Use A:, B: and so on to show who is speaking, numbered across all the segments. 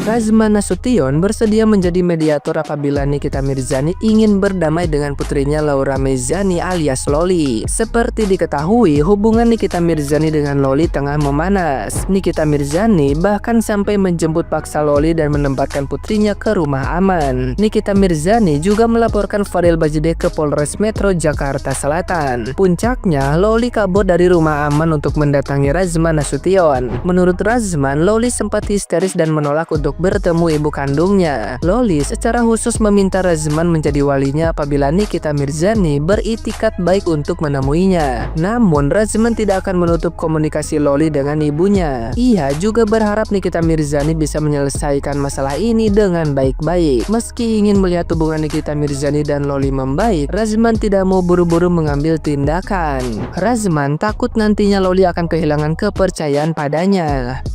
A: Razman Nasution bersedia menjadi mediator apabila Nikita Mirzani ingin berdamai dengan putrinya Laura Mezani alias Loli. Seperti diketahui, hubungan Nikita Mirzani dengan Loli tengah memanas. Nikita Mirzani bahkan sampai menjemput paksa Loli dan menempatkan putrinya ke rumah aman. Nikita Mirzani juga melaporkan Fadel Bajideh ke Polres Metro Jakarta Selatan. Puncaknya, Loli kabur dari rumah aman untuk mendatangi Razman Nasution. Menurut Razman, Loli sempat histeris dan menolak untuk bertemu ibu kandungnya. Loli secara khusus meminta Razman menjadi walinya apabila Nikita Mirzani beritikat baik untuk menemuinya. Namun, Razman tidak akan menutup komunikasi Loli dengan ibunya. Ia juga berharap Nikita Mirzani bisa menyelesaikan masalah ini dengan baik-baik. Meski ingin melihat hubungan Nikita Mirzani dan Loli membaik, Razman tidak mau buru-buru mengambil tindakan. Razman takut nantinya Loli akan kehilangan kepercayaan padanya.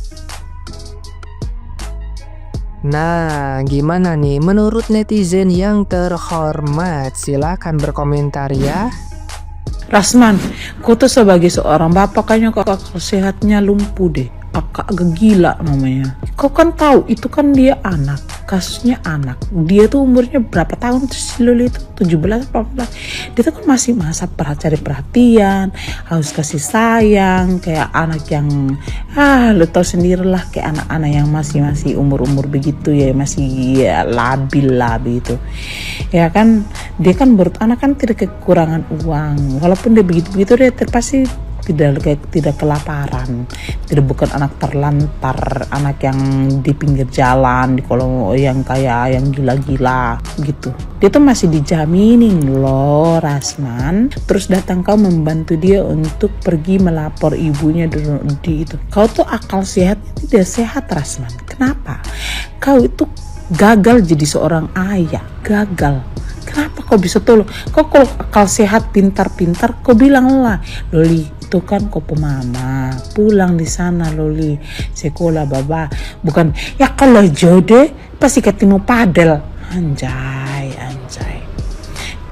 A: Nah, gimana nih menurut netizen yang terhormat? Silahkan berkomentar ya.
B: Razman, kau tuh sebagai seorang bapak kayaknya kok sehatnya lumpuh deh. Agak gila namanya. Kau kan tahu itu kan dia anak, kasusnya anak. Dia tuh umurnya berapa tahun tuh si Loli itu? 17 14. Dia tuh kan masih masa cari perhatian, harus kasih sayang, kayak anak yang lo tau sendirilah, kayak anak-anak yang masih umur begitu ya, masih ya, labil lah begitu. Ya kan, dia kan anak kan tidak kekurangan uang. Walaupun dia begitu-begitu dia pasti tidak kelaparan, tidak bukan anak terlantar, anak yang di pinggir jalan, di kolong yang kayak yang gila-gila gitu. Dia tuh masih dijaminin loh Razman. Terus datang kau membantu dia untuk pergi melapor ibunya di itu. Kau tuh akal sehatnya tidak sehat Razman. Kenapa? Kau itu gagal jadi seorang ayah, gagal. Kenapa kau bisa tolong? Kau kalau akal sehat, pintar-pintar, kau bilang lah, Loli, itu kan kau mama, pulang di sana Loli, sekolah baba. Bukan, ya kalau jodoh pasti ketemu padel. Anjay.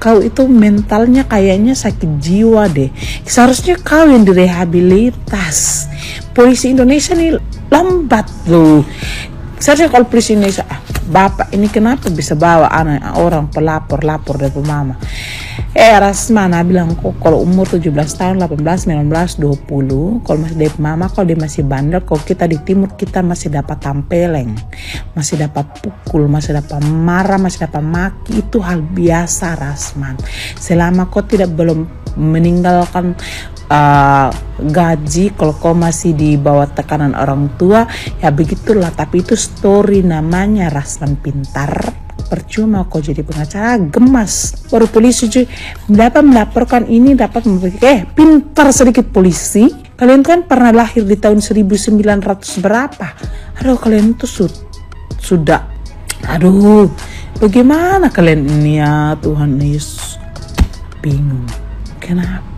B: Kau itu mentalnya kayaknya sakit jiwa deh. Seharusnya kau yang direhabilitas. Polisi Indonesia nih lambat loh. Seharusnya kalau polisi Indonesia, bapak ini kenapa bisa bawa anak orang pelapor dari mama? Razman bilang kok kalau umur 17 tahun, 18, 19, 20, kalau masih dari mama, kalau dia masih bandel, kalau kita di timur kita masih dapat tampeleng, masih dapat pukul, masih dapat marah, masih dapat maki, itu hal biasa Razman. Selama kau belum meninggalkan gaji, kalau kau masih di bawah tekanan orang tua, ya begitulah. Tapi itu story namanya Razman pintar. Percuma kau jadi pengacara gemas. Baru polisi dapat melaporkan ini, dapat pintar sedikit polisi. Kalian kan pernah lahir di tahun 1900 berapa? Aduh, kalian tuh sudah bagaimana kalian ini ya Tuhan Yesus. Bingung. Kenapa?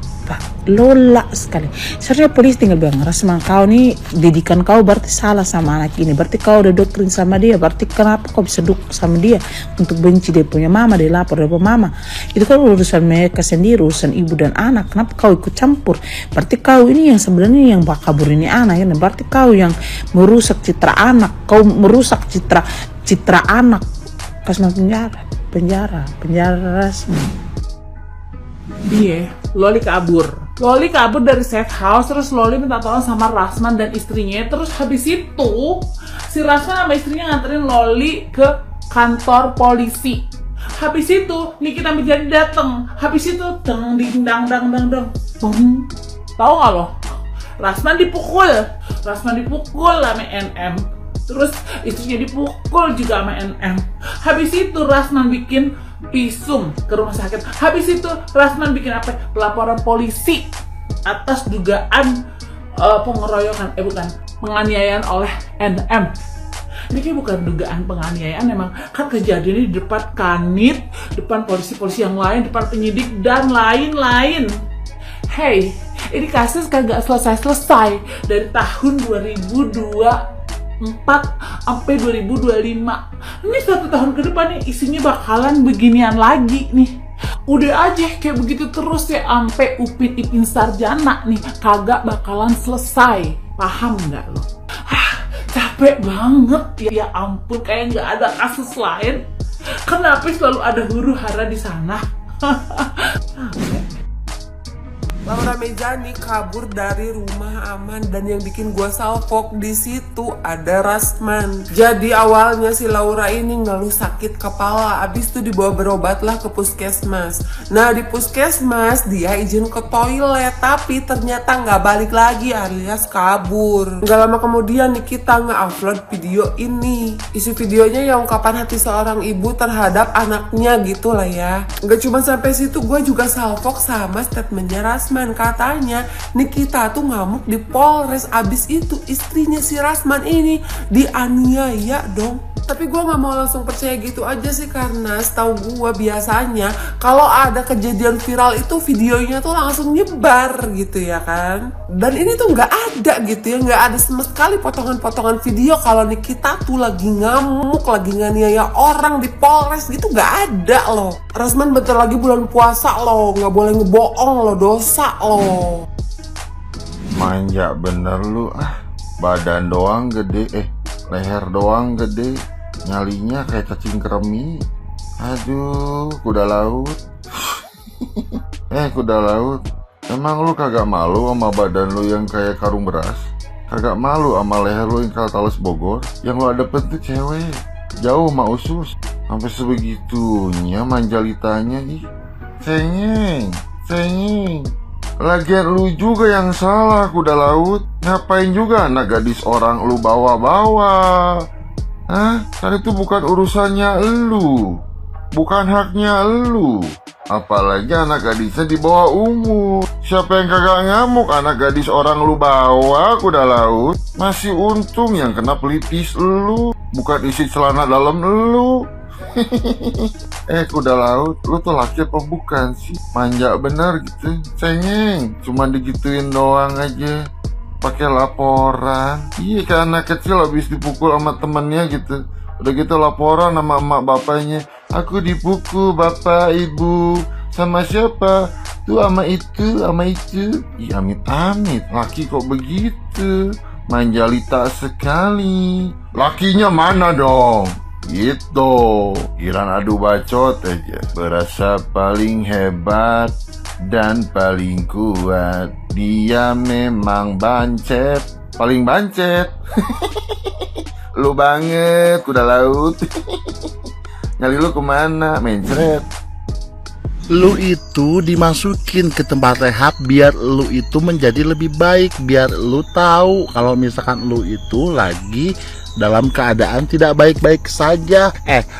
B: Lola sekali. Seharusnya polisi tinggal bilang, Razman kau nih didikan kau berarti salah sama anak ini. Berarti kau udah doktrin sama dia. Berarti kenapa kau bisa sama dia untuk benci dia punya mama, dia lapor dia punya mama. Itu kan urusan mereka sendiri, urusan ibu dan anak. Kenapa kau ikut campur? Berarti kau ini yang sebenarnya yang kabur ini anak. Ya? Berarti kau yang merusak citra anak. Kau merusak citra anak. Kasih penjara Razman.
C: Dia, Loli kabur dari safe house. Terus Loli minta tolong sama Razman dan istrinya. Terus habis itu si Razman sama istrinya nganterin Loli ke kantor polisi. Habis itu Nikita Mirzani dateng. Habis itu dang. Tahu nggak lo? Razman dipukul sama NM. Terus istrinya dipukul juga sama NM. Habis itu Razman bikin visum ke rumah sakit. Habis itu Razman bikin pelaporan polisi atas dugaan penganiayaan oleh NM. Ini kayak bukan dugaan penganiayaan, memang kan kejadian ini di depan kanit, depan polisi-polisi yang lain, depan penyidik dan lain-lain. Hey, ini kasus kagak selesai dari tahun 2024 sampai 2025. Ini 1 tahun ke depan nih isinya bakalan beginian lagi nih. Udah aja kayak begitu terus ya sampai Upin Ipin Sarjana nih kagak bakalan selesai. Paham nggak lo? Capek capek banget. Ya ampun, kayak nggak ada kasus lain. Kenapa selalu ada huru hara di sana?
D: Laura Mejani kabur dari rumah aman dan yang bikin gua salfok di situ ada Rasman. Jadi awalnya si Laura ini ngeluh sakit kepala, abis itu dibawa berobatlah ke puskesmas. Nah di puskesmas dia izin ke toilet tapi ternyata nggak balik lagi alias kabur. Gak lama kemudian Nikita nge-upload video ini. Isi videonya yang ungkapan hati seorang ibu terhadap anaknya gitu lah ya. Gak cuma sampai situ, gue juga salfok sama statementnya Rasman. Katanya Nikita tuh ngamuk di Polres, abis itu istrinya si Rasman ini dianiaya dong. Tapi gue gak mau langsung percaya gitu aja sih, karena setahu gue biasanya kalau ada kejadian viral itu videonya tuh langsung nyebar gitu ya kan. Dan ini tuh gak ada gitu ya, gak ada sama sekali potongan-potongan video kalau Nikita tuh lagi ngamuk, lagi nganiaya orang di Polres gitu, gak ada loh. Rasman bentar lagi bulan puasa loh, gak boleh ngebohong loh, dosa loh.
E: Manja bener lu ah. Badan doang gede, leher doang gede, nyalinya kayak cacing kremi. Aduh, kuda laut. Kuda laut, emang lu kagak malu sama badan lu yang kayak karung beras? Kagak malu sama leher lu yang kayak talas Bogor? Yang lu adepin tuh cewek, jauh sama usus. Sampai sebegitunya manjalitanya ih. Cengeng. Lagian lu juga yang salah, kuda laut. Ngapain juga anak gadis orang lu bawa-bawa? Hah? Kan itu bukan urusannya lu, bukan haknya lu. Apalagi anak gadisnya di bawah umur. Siapa yang kagak ngamuk anak gadis orang lu bawa, kuda laut? Masih untung yang kena pelitis lu, bukan isi celana dalam lu. Kuda laut, lu tuh laki apa bukan sih? Manja bener gitu, cengeng. Cuma digituin doang aja, pakai laporan. Iya, kayak anak kecil habis dipukul sama temennya gitu. Udah gitu laporan sama emak bapaknya, aku dipukul bapak ibu. Sama siapa? Tuh sama itu. Ih, amit-amit, laki kok begitu? Manjalita sekali. Lakinya mana dong? Gitu, giran adu bacot aja. Berasa paling hebat dan paling kuat. Dia memang bancet, paling bancet. Lu banget, kuda laut. Nyali lu kemana? Mencret.
F: Lu itu dimasukin ke tempat rehab biar lu itu menjadi lebih baik, biar lu tahu kalau misalkan lu itu lagi dalam keadaan tidak baik-baik saja.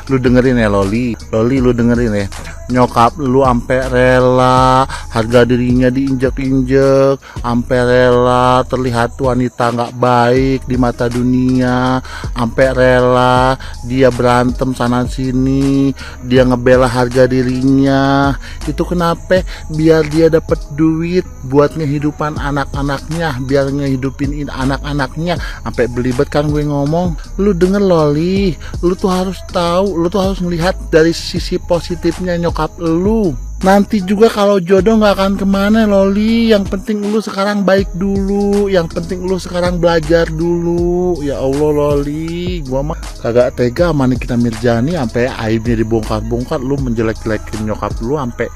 F: Lu dengerin ya Loli, lu dengerin ya. Nyokap lu ampe rela harga dirinya diinjek-injek, ampe rela terlihat wanita nggak baik di mata dunia, ampe rela dia berantem sana sini, dia ngebela harga dirinya. Itu kenapa? Biar dia dapat duit buat ngehidupan anak-anaknya, biar ngehidupin anak-anaknya. Sampai belibet kan gue ngomong. Lu denger Loli, lu tuh harus tahu, lu tuh harus melihat dari sisi positifnya nyokap lu. Nanti juga kalau jodoh nggak akan kemana Loli. Yang penting lu sekarang baik dulu, yang penting lu sekarang belajar dulu. Ya Allah Loli, gua mah kagak tega sama Nikita Mirzani sampai aibnya dibongkar-bongkar. Lu menjelek-jelekin nyokap lu sampai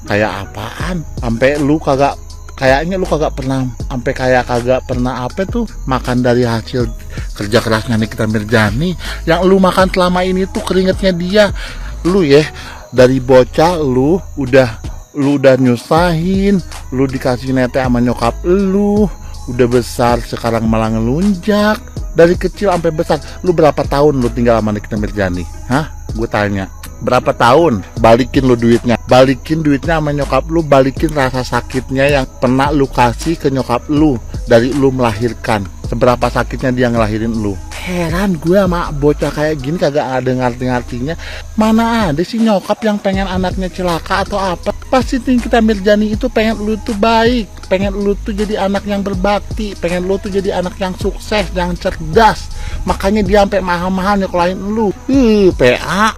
F: kayak apaan? Sampai lu kayaknya lu kagak pernah apa tuh makan dari hasil kerja kerasnya Nikita Mirzani. Yang lu makan selama ini tuh keringetnya dia. Lu ya dari bocah lu udah nyusahin, lu dikasih nete sama nyokap lu, udah besar sekarang malah ngelunjak. Dari kecil sampai besar, lu berapa tahun lu tinggal sama Nikita Mirzani? Hah? Gue tanya, berapa tahun? Balikin lu duitnya, balikin duitnya sama nyokap lu, balikin rasa sakitnya yang pernah lu kasih ke nyokap lu dari lu melahirkan. Seberapa sakitnya dia ngelahirin lu. Heran gue sama bocah kayak gini kagak ada ngerti-ngertinya. Mana ada sih nyokap yang pengen anaknya celaka atau apa? Pasti Nikita Mirzani itu pengen lu tuh baik, pengen lu tuh jadi anak yang berbakti, pengen lu tuh jadi anak yang sukses, yang cerdas. Makanya dia sampai mahal-mahal nyekolahin lu. PA